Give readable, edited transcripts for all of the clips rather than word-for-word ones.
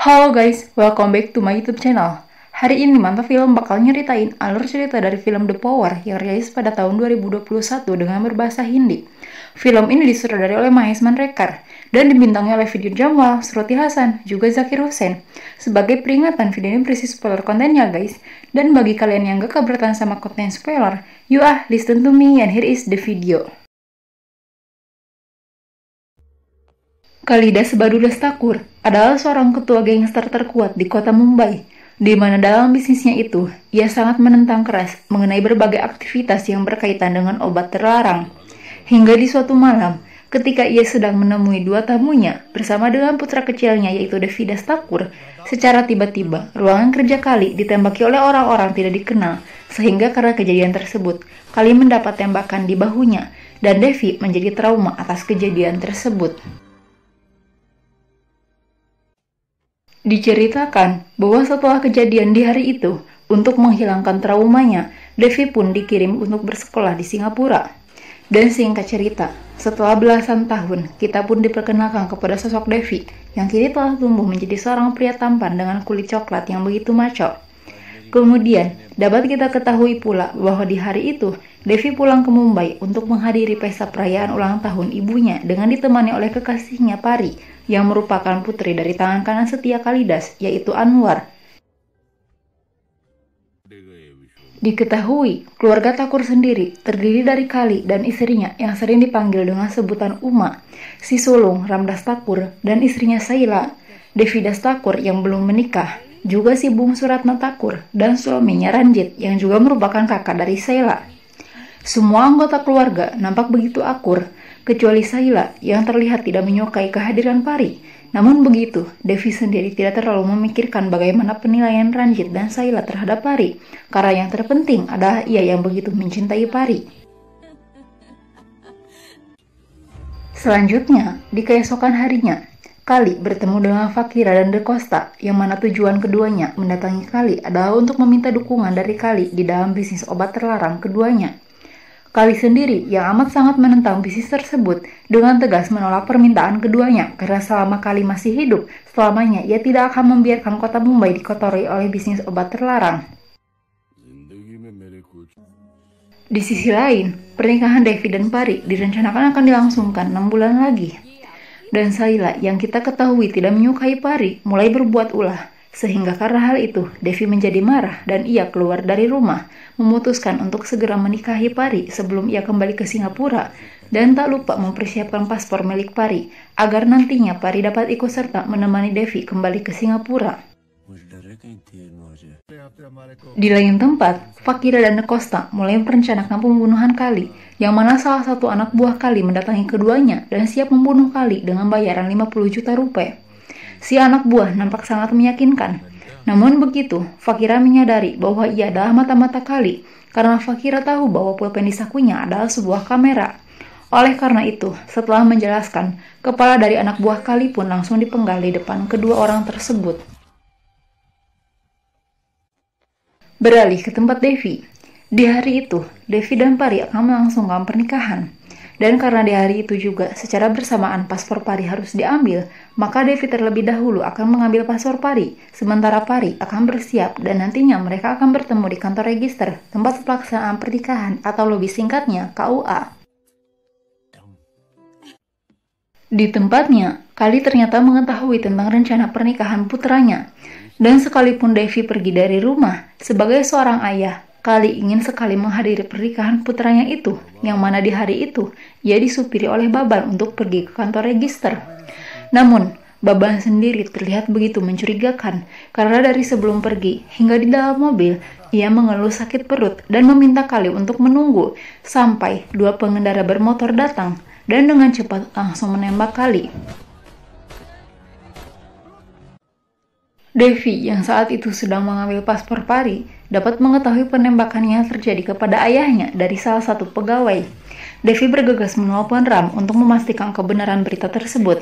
Halo guys, welcome back to my YouTube channel. Hari ini Mantap Film bakal nyeritain alur cerita dari film The Power yang rilis pada tahun 2021 dengan berbahasa Hindi. Film ini disutradarai oleh Mahesh Manrekar dan dibintangi oleh Vidyan Jamal, Shruti Hassan, juga Zakir Hussain. Sebagai peringatan, video ini berisi spoiler kontennya guys. Dan bagi kalian yang gak keberatan sama konten spoiler, listen to me and here is the video. Kalidas Badudas Thakur adalah seorang ketua gangster terkuat di kota Mumbai, di mana dalam bisnisnya itu, ia sangat menentang keras mengenai berbagai aktivitas yang berkaitan dengan obat terlarang. Hingga di suatu malam, ketika ia sedang menemui dua tamunya bersama dengan putra kecilnya yaitu Devidas Thakur, secara tiba-tiba ruangan kerja Kali ditembaki oleh orang-orang tidak dikenal, sehingga karena kejadian tersebut, Kali mendapat tembakan di bahunya, dan Devi menjadi trauma atas kejadian tersebut. Diceritakan bahwa setelah kejadian di hari itu, untuk menghilangkan traumanya, Devi pun dikirim untuk bersekolah di Singapura. Dan singkat cerita, setelah belasan tahun, kita pun diperkenalkan kepada sosok Devi, yang kini telah tumbuh menjadi seorang pria tampan dengan kulit coklat yang begitu maco. Kemudian, dapat kita ketahui pula bahwa di hari itu, Devi pulang ke Mumbai untuk menghadiri pesta perayaan ulang tahun ibunya dengan ditemani oleh kekasihnya Pari, yang merupakan putri dari tangan kanan setia Kalidas, yaitu Anwar. Diketahui, keluarga Thakur sendiri terdiri dari Kali dan istrinya yang sering dipanggil dengan sebutan Uma, si sulung Ramdas Thakur, dan istrinya Saila, Devidas Thakur yang belum menikah, juga si bungsu Ratna Thakur, dan suaminya Ranjit yang juga merupakan kakak dari Saila. Semua anggota keluarga nampak begitu akur, kecuali Saila yang terlihat tidak menyukai kehadiran Pari. Namun begitu, Devi sendiri tidak terlalu memikirkan bagaimana penilaian Ranjit dan Saila terhadap Pari, karena yang terpenting adalah ia yang begitu mencintai Pari. Selanjutnya, di keesokan harinya, Kali bertemu dengan Fakira dan De Costa, yang mana tujuan keduanya mendatangi Kali adalah untuk meminta dukungan dari Kali di dalam bisnis obat terlarang keduanya. Kali sendiri yang amat sangat menentang bisnis tersebut dengan tegas menolak permintaan keduanya karena selama Kali masih hidup, selamanya ia tidak akan membiarkan kota Mumbai dikotori oleh bisnis obat terlarang. Di sisi lain, pernikahan Devi dan Pari direncanakan akan dilangsungkan 6 bulan lagi. Dan Saila yang kita ketahui tidak menyukai Pari mulai berbuat ulah. Sehingga karena hal itu, Devi menjadi marah dan ia keluar dari rumah, memutuskan untuk segera menikahi Pari sebelum ia kembali ke Singapura, dan tak lupa mempersiapkan paspor milik Pari, agar nantinya Pari dapat ikut serta menemani Devi kembali ke Singapura. Di lain tempat, Fakira dan De Costa mulai merencanakan pembunuhan Kali, yang mana salah satu anak buah Kali mendatangi keduanya dan siap membunuh Kali dengan bayaran 50 juta rupiah. Si anak buah nampak sangat meyakinkan. Namun begitu, Fakira menyadari bahwa ia adalah mata-mata Kali, karena Fakira tahu bahwa pulpen di sakunya adalah sebuah kamera. Oleh karena itu, setelah menjelaskan, kepala dari anak buah Kali pun langsung dipenggal di depan kedua orang tersebut. Beralih ke tempat Devi. Di hari itu, Devi dan Pari akan melangsungkan pernikahan. Dan karena di hari itu juga secara bersamaan paspor Pari harus diambil, maka Devi terlebih dahulu akan mengambil paspor Pari, sementara Pari akan bersiap dan nantinya mereka akan bertemu di kantor register, tempat pelaksanaan pernikahan atau lebih singkatnya KUA. Di tempatnya, Kali ternyata mengetahui tentang rencana pernikahan putranya. Dan sekalipun Devi pergi dari rumah, sebagai seorang ayah, Kali ingin sekali menghadiri pernikahan putranya itu, yang mana di hari itu, ia disupiri oleh Baban untuk pergi ke kantor register. Namun, Baban sendiri terlihat begitu mencurigakan, karena dari sebelum pergi, hingga di dalam mobil, ia mengeluh sakit perut dan meminta Kali untuk menunggu, sampai dua pengendara bermotor datang, dan dengan cepat langsung menembak Kali. Devi yang saat itu sedang mengambil paspor Pari dapat mengetahui penembakan yang terjadi kepada ayahnya dari salah satu pegawai. Devi bergegas menelpon Ram untuk memastikan kebenaran berita tersebut.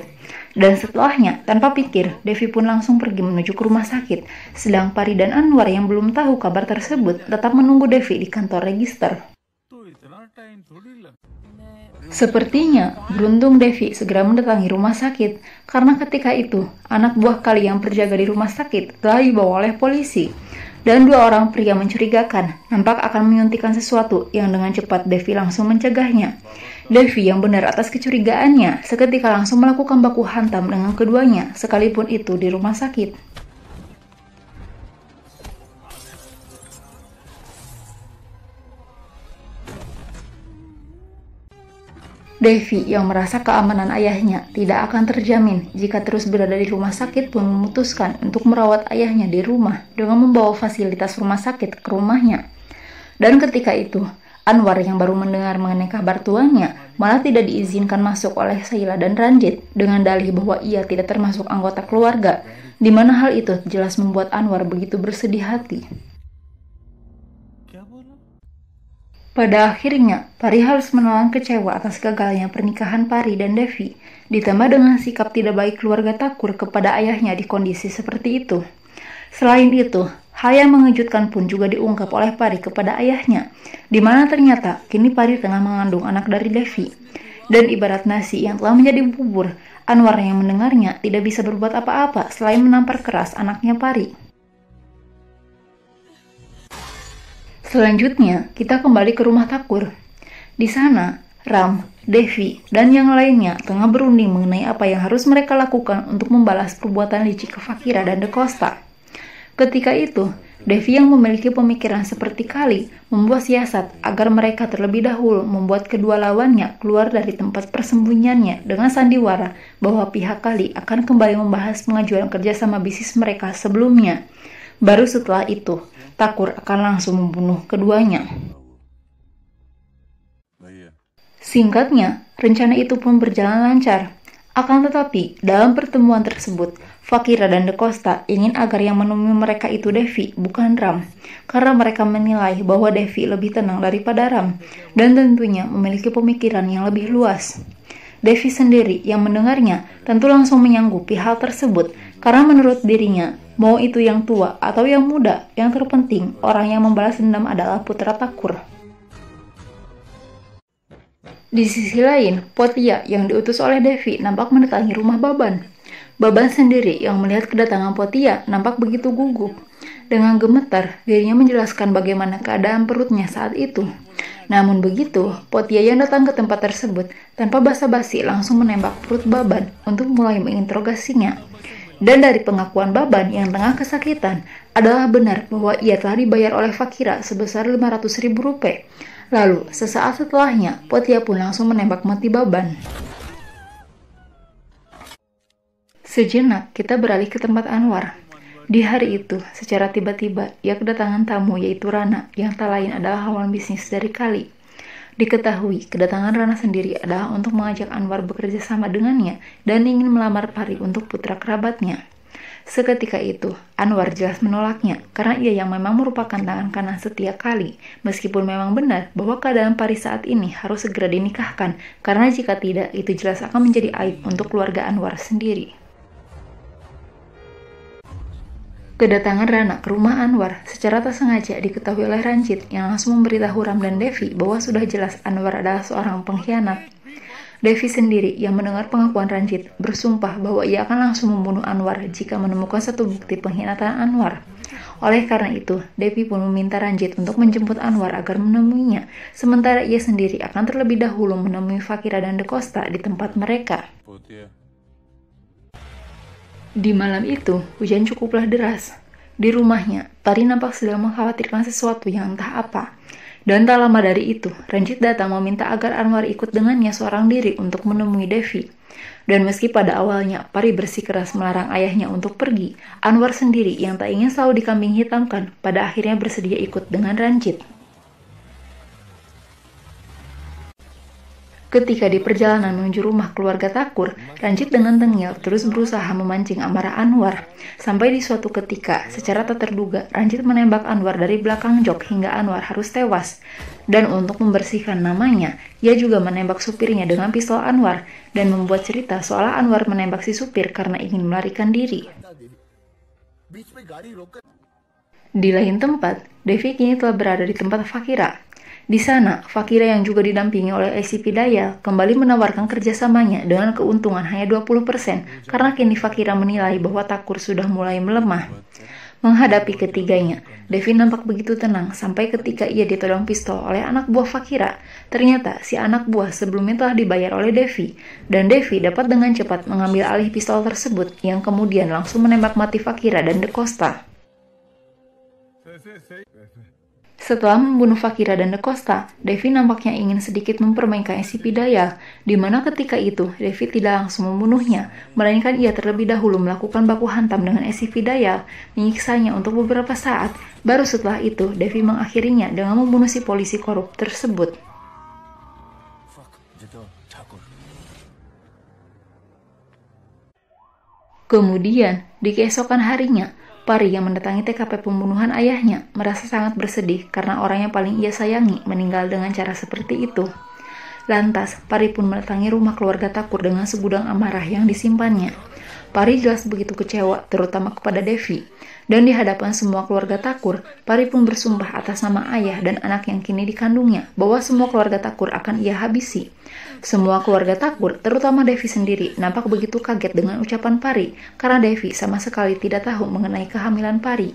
Dan setelahnya, tanpa pikir, Devi pun langsung pergi menuju ke rumah sakit. Sedang Pari dan Anwar yang belum tahu kabar tersebut tetap menunggu Devi di kantor register. Sepertinya beruntung Devi segera mendatangi rumah sakit karena ketika itu anak buah Kali yang berjaga di rumah sakit telah dibawa oleh polisi dan dua orang pria mencurigakan nampak akan menyuntikkan sesuatu yang dengan cepat Devi langsung mencegahnya. Devi yang benar atas kecurigaannya seketika langsung melakukan baku hantam dengan keduanya sekalipun itu di rumah sakit. Devi yang merasa keamanan ayahnya tidak akan terjamin jika terus berada di rumah sakit pun memutuskan untuk merawat ayahnya di rumah dengan membawa fasilitas rumah sakit ke rumahnya. Dan ketika itu, Anwar yang baru mendengar mengenai kabar tuannya malah tidak diizinkan masuk oleh Saila dan Ranjit dengan dalih bahwa ia tidak termasuk anggota keluarga, di mana hal itu jelas membuat Anwar begitu bersedih hati. Pada akhirnya, Pari harus menelan kecewa atas gagalnya pernikahan Pari dan Devi, ditambah dengan sikap tidak baik keluarga Thakur kepada ayahnya di kondisi seperti itu. Selain itu, hal yang mengejutkan pun juga diungkap oleh Pari kepada ayahnya, di mana ternyata kini Pari tengah mengandung anak dari Devi. Dan ibarat nasi yang telah menjadi bubur, Anwar yang mendengarnya tidak bisa berbuat apa-apa selain menampar keras anaknya Pari. Selanjutnya, kita kembali ke rumah Thakur. Di sana, Ram, Devi, dan yang lainnya tengah berunding mengenai apa yang harus mereka lakukan untuk membalas perbuatan licik ke Fakira dan DeCosta. Ketika itu, Devi yang memiliki pemikiran seperti Kali membuat siasat agar mereka terlebih dahulu membuat kedua lawannya keluar dari tempat persembunyiannya dengan sandiwara bahwa pihak Kali akan kembali membahas pengajuan kerjasama bisnis mereka sebelumnya. Baru setelah itu, Thakur akan langsung membunuh keduanya. Singkatnya, rencana itu pun berjalan lancar. Akan tetapi, dalam pertemuan tersebut, Fakira dan DeCosta ingin agar yang menemui mereka itu Devi, bukan Ram. Karena mereka menilai bahwa Devi lebih tenang daripada Ram, dan tentunya memiliki pemikiran yang lebih luas. Devi sendiri yang mendengarnya tentu langsung menyanggupi hal tersebut, karena menurut dirinya, mau itu yang tua atau yang muda, yang terpenting orang yang membalas dendam adalah putra Thakur. Di sisi lain, Potia yang diutus oleh Devi nampak mendatangi rumah Baban. Baban sendiri yang melihat kedatangan Potia nampak begitu gugup. Dengan gemetar, dirinya menjelaskan bagaimana keadaan perutnya saat itu. Namun begitu, Potia yang datang ke tempat tersebut tanpa basa-basi langsung menembak perut Baban untuk mulai menginterogasinya. Dan dari pengakuan Baban yang tengah kesakitan adalah benar bahwa ia telah dibayar oleh Fakira sebesar 500.000 rupiah. Lalu, sesaat setelahnya, Potia pun langsung menembak mati Baban. Sejenak, kita beralih ke tempat Anwar. Di hari itu, secara tiba-tiba, ia kedatangan tamu yaitu Rana, yang tak lain adalah kawan bisnis dari Kali. Diketahui, kedatangan Rana sendiri adalah untuk mengajak Anwar bekerja sama dengannya dan ingin melamar Pari untuk putra kerabatnya. Seketika itu, Anwar jelas menolaknya karena ia yang memang merupakan tangan kanan setia Kali, meskipun memang benar bahwa keadaan Pari saat ini harus segera dinikahkan karena jika tidak, itu jelas akan menjadi aib untuk keluarga Anwar sendiri. Kedatangan Rana ke rumah Anwar secara tak sengaja diketahui oleh Ranjit yang langsung memberitahu Ram dan Devi bahwa sudah jelas Anwar adalah seorang pengkhianat. Devi sendiri yang mendengar pengakuan Ranjit bersumpah bahwa ia akan langsung membunuh Anwar jika menemukan satu bukti pengkhianatan Anwar. Oleh karena itu, Devi pun meminta Ranjit untuk menjemput Anwar agar menemuinya, sementara ia sendiri akan terlebih dahulu menemui Fakira dan DeCosta di tempat mereka. Di malam itu, hujan cukuplah deras. Di rumahnya, Pari nampak sedang mengkhawatirkan sesuatu yang entah apa. Dan tak lama dari itu, Ranjit datang meminta agar Anwar ikut dengannya seorang diri untuk menemui Devi. Dan meski pada awalnya Pari bersikeras melarang ayahnya untuk pergi, Anwar sendiri yang tak ingin selalu dikambing hitamkan, pada akhirnya bersedia ikut dengan Ranjit. Ketika di perjalanan menuju rumah keluarga Thakur, Ranjit dengan tengil terus berusaha memancing amarah Anwar. Sampai di suatu ketika, secara tak terduga, Ranjit menembak Anwar dari belakang jok hingga Anwar harus tewas. Dan untuk membersihkan namanya, ia juga menembak supirnya dengan pistol Anwar dan membuat cerita seolah Anwar menembak si supir karena ingin melarikan diri. Di lain tempat, Devi kini telah berada di tempat Fakira. Di sana, Fakira yang juga didampingi oleh ACP Daya kembali menawarkan kerjasamanya dengan keuntungan hanya 20% karena kini Fakira menilai bahwa Takur sudah mulai melemah. Menghadapi ketiganya, Devi nampak begitu tenang sampai ketika ia ditodong pistol oleh anak buah Fakira. Ternyata si anak buah sebelumnya telah dibayar oleh Devi, dan Devi dapat dengan cepat mengambil alih pistol tersebut yang kemudian langsung menembak mati Fakira dan De Costa. Setelah membunuh Fakira dan De Costa, Devi nampaknya ingin sedikit mempermainkan SCP Daya, di mana ketika itu Devi tidak langsung membunuhnya, melainkan ia terlebih dahulu melakukan baku hantam dengan SCP Daya, menyiksanya untuk beberapa saat. Baru setelah itu, Devi mengakhirinya dengan membunuh si polisi korup tersebut. Kemudian, di keesokan harinya, Pari yang mendatangi TKP pembunuhan ayahnya merasa sangat bersedih karena orang yang paling ia sayangi meninggal dengan cara seperti itu. Lantas, Pari pun mendatangi rumah keluarga Takur dengan segudang amarah yang disimpannya. Pari jelas begitu kecewa, terutama kepada Devi. Dan di hadapan semua keluarga Takur, Pari pun bersumpah atas nama ayah dan anak yang kini dikandungnya bahwa semua keluarga Takur akan ia habisi. Semua keluarga Takur, terutama Devi sendiri, nampak begitu kaget dengan ucapan Pari karena Devi sama sekali tidak tahu mengenai kehamilan Pari.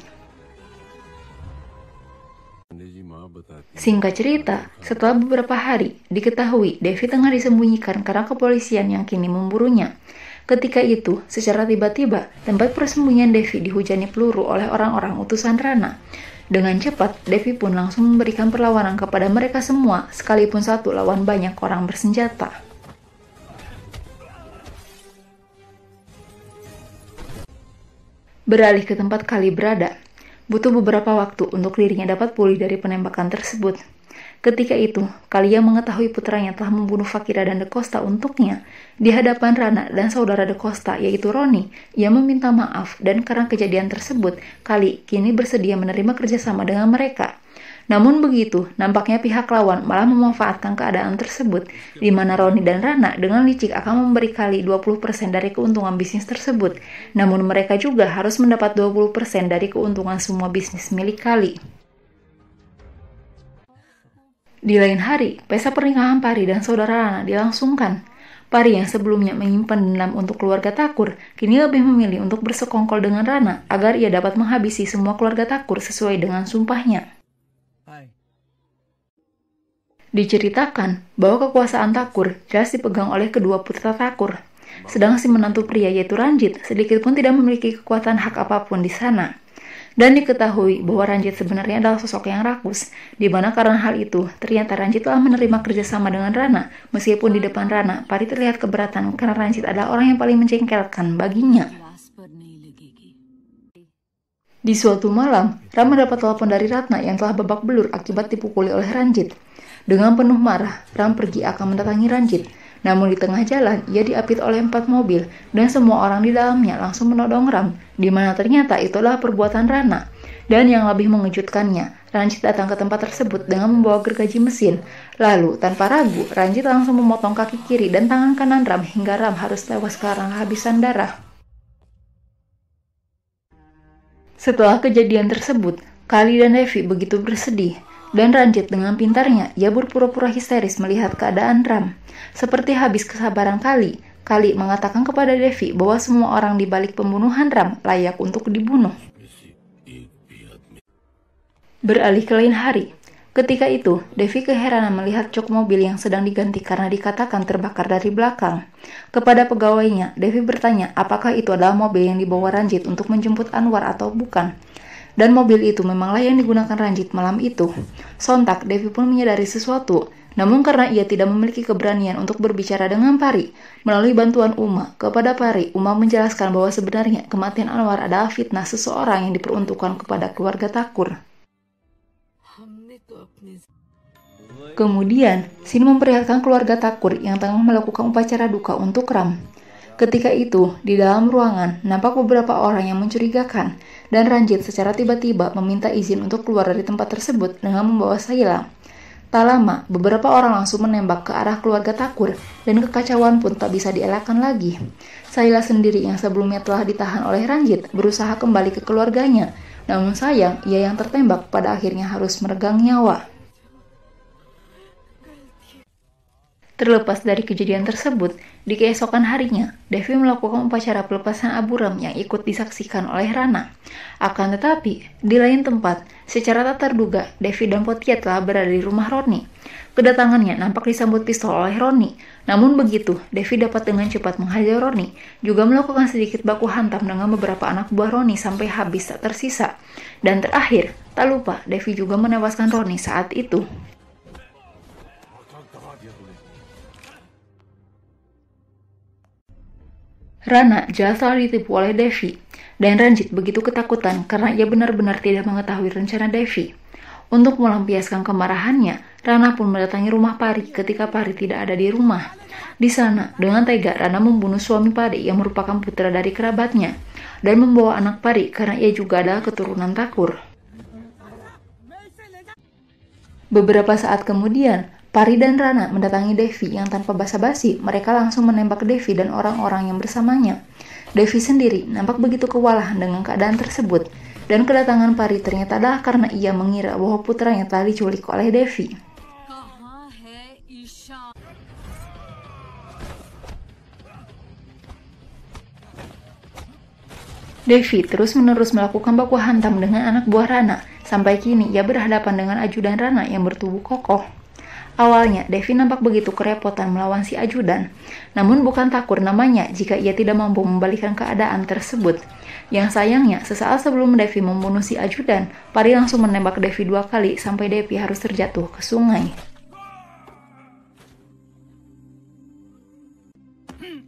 Singkat cerita, setelah beberapa hari, diketahui Devi tengah disembunyikan karena kepolisian yang kini memburunya. Ketika itu, secara tiba-tiba, tempat persembunyian Devi dihujani peluru oleh orang-orang utusan Rana. Dengan cepat, Devi pun langsung memberikan perlawanan kepada mereka semua, sekalipun satu lawan banyak orang bersenjata. Beralih ke tempat Kali berada, butuh beberapa waktu untuk dirinya dapat pulih dari penembakan tersebut. Ketika itu, Kali yang mengetahui putranya telah membunuh Fakira dan De Costa untuknya. Di hadapan Rana dan saudara De Costa, yaitu Roni, ia meminta maaf dan karena kejadian tersebut, Kali kini bersedia menerima kerjasama dengan mereka. Namun begitu, nampaknya pihak lawan malah memanfaatkan keadaan tersebut, di mana Roni dan Rana dengan licik akan memberi Kali 20% dari keuntungan bisnis tersebut. Namun mereka juga harus mendapat 20% dari keuntungan semua bisnis milik Kali. Di lain hari, pesta pernikahan Pari dan saudara Rana dilangsungkan. Pari yang sebelumnya menyimpan dendam untuk keluarga Takur, kini lebih memilih untuk bersekongkol dengan Rana agar ia dapat menghabisi semua keluarga Takur sesuai dengan sumpahnya. Diceritakan bahwa kekuasaan Takur jelas dipegang oleh kedua putra Takur, sedang si menantu pria yaitu Ranjit sedikit pun tidak memiliki kekuatan hak apapun di sana. Dan diketahui bahwa Ranjit sebenarnya adalah sosok yang rakus, di mana karena hal itu, ternyata Ranjit telah menerima kerjasama dengan Rana, meskipun di depan Rana, Pari terlihat keberatan karena Ranjit adalah orang yang paling menjengkelkan baginya. Di suatu malam, Ram mendapat telepon dari Ratna yang telah babak belur akibat dipukuli oleh Ranjit. Dengan penuh marah, Ram pergi akan mendatangi Ranjit. Namun di tengah jalan, ia diapit oleh 4 mobil, dan semua orang di dalamnya langsung menodong Ram, di mana ternyata itu adalah perbuatan Rana. Dan yang lebih mengejutkannya, Ranjit datang ke tempat tersebut dengan membawa gergaji mesin. Lalu, tanpa ragu, Ranjit langsung memotong kaki kiri dan tangan kanan Ram hingga Ram harus tewas karena kehabisan darah. Setelah kejadian tersebut, Kali dan Devi begitu bersedih. Dan Ranjit dengan pintarnya, ia berpura-pura histeris melihat keadaan Ram. Seperti habis kesabaran Kali mengatakan kepada Devi bahwa semua orang di balik pembunuhan Ram layak untuk dibunuh. Beralih ke lain hari. Ketika itu, Devi keheranan melihat jok mobil yang sedang diganti karena dikatakan terbakar dari belakang. Kepada pegawainya, Devi bertanya apakah itu adalah mobil yang dibawa Ranjit untuk menjemput Anwar atau bukan. Dan mobil itu memanglah yang digunakan Ranjit malam itu. Sontak, Devi pun menyadari sesuatu. Namun karena ia tidak memiliki keberanian untuk berbicara dengan Pari, melalui bantuan Uma, kepada Pari, Uma menjelaskan bahwa sebenarnya kematian Anwar adalah fitnah seseorang yang diperuntukkan kepada keluarga Takur. Kemudian, Sin memperlihatkan keluarga Takur yang tengah melakukan upacara duka untuk Ram. Ketika itu, di dalam ruangan, nampak beberapa orang yang mencurigakan, dan Ranjit secara tiba-tiba meminta izin untuk keluar dari tempat tersebut dengan membawa Sayla. Tak lama, beberapa orang langsung menembak ke arah keluarga Takur, dan kekacauan pun tak bisa dielakkan lagi. Sayla sendiri yang sebelumnya telah ditahan oleh Ranjit, berusaha kembali ke keluarganya, namun sayang, ia yang tertembak pada akhirnya harus meregang nyawa. Terlepas dari kejadian tersebut, di keesokan harinya, Devi melakukan upacara pelepasan abu rem yang ikut disaksikan oleh Rana. Akan tetapi, di lain tempat, secara tak terduga, Devi dan Potia telah berada di rumah Roni. Kedatangannya nampak disambut pistol oleh Roni. Namun begitu, Devi dapat dengan cepat menghajar Roni, juga melakukan sedikit baku hantam dengan beberapa anak buah Roni sampai habis tak tersisa. Dan terakhir, tak lupa Devi juga menewaskan Roni saat itu. Rana jelas telah ditipu oleh Devi, dan Ranjit begitu ketakutan karena ia benar-benar tidak mengetahui rencana Devi. Untuk melampiaskan kemarahannya, Rana pun mendatangi rumah Pari ketika Pari tidak ada di rumah. Di sana, dengan tega Rana membunuh suami Pari yang merupakan putra dari kerabatnya, dan membawa anak Pari karena ia juga adalah keturunan Thakur. Beberapa saat kemudian, Pari dan Rana mendatangi Devi yang tanpa basa-basi mereka langsung menembak Devi dan orang-orang yang bersamanya. Devi sendiri nampak begitu kewalahan dengan keadaan tersebut, dan kedatangan Pari ternyata adalah karena ia mengira bahwa putranya telah diculik oleh Devi. Devi terus-menerus melakukan baku hantam dengan anak buah Rana, sampai kini ia berhadapan dengan ajudan Rana yang bertubuh kokoh. Awalnya, Devi nampak begitu kerepotan melawan si ajudan, namun bukan Thakur namanya jika ia tidak mampu membalikkan keadaan tersebut. Yang sayangnya, sesaat sebelum Devi membunuh si ajudan, Pari langsung menembak Devi 2 kali sampai Devi harus terjatuh ke sungai.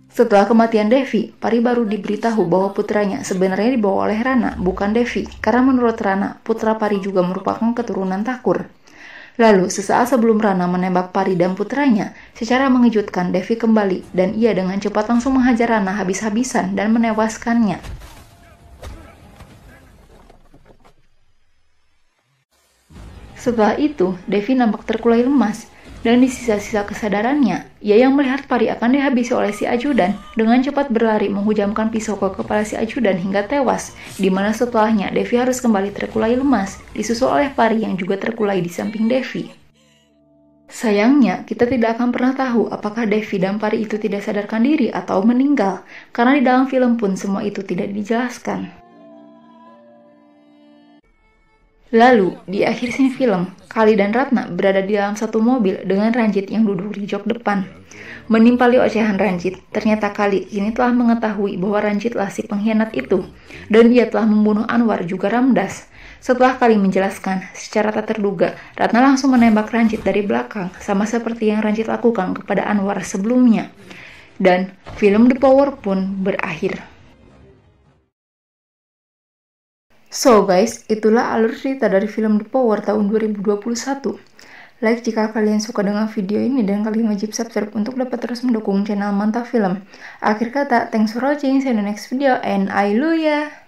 Setelah kematian Devi, Pari baru diberitahu bahwa putranya sebenarnya dibawa oleh Rana, bukan Devi, karena menurut Rana, putra Pari juga merupakan keturunan Thakur. Lalu, sesaat sebelum Rana menembak Pari dan putranya, secara mengejutkan Devi kembali dan ia dengan cepat langsung menghajar Rana habis-habisan dan menewaskannya. Setelah itu, Devi nampak terkulai lemas, dan di sisa-sisa kesadarannya, ia yang melihat Pari akan dihabisi oleh si ajudan dengan cepat berlari menghujamkan pisau ke kepala si ajudan hingga tewas, di mana setelahnya Devi harus kembali terkulai lemas, disusul oleh Pari yang juga terkulai di samping Devi. Sayangnya, kita tidak akan pernah tahu apakah Devi dan Pari itu tidak sadarkan diri atau meninggal, karena di dalam film pun semua itu tidak dijelaskan. Lalu, di akhir scene film, Kali dan Ratna berada di dalam satu mobil dengan Ranjit yang duduk di jok depan. Menimpali ocehan Ranjit, ternyata Kali kini telah mengetahui bahwa Ranjitlah si pengkhianat itu, dan ia telah membunuh Anwar juga Ramdas. Setelah Kali menjelaskan, secara tak terduga, Ratna langsung menembak Ranjit dari belakang, sama seperti yang Ranjit lakukan kepada Anwar sebelumnya. Dan film The Power pun berakhir. So guys, itulah alur cerita dari film The Power tahun 2021. Like jika kalian suka dengan video ini dan kalian wajib subscribe untuk dapat terus mendukung channel Mantap Film. Akhir kata, thanks for watching, see you in the next video, and Hallelujah!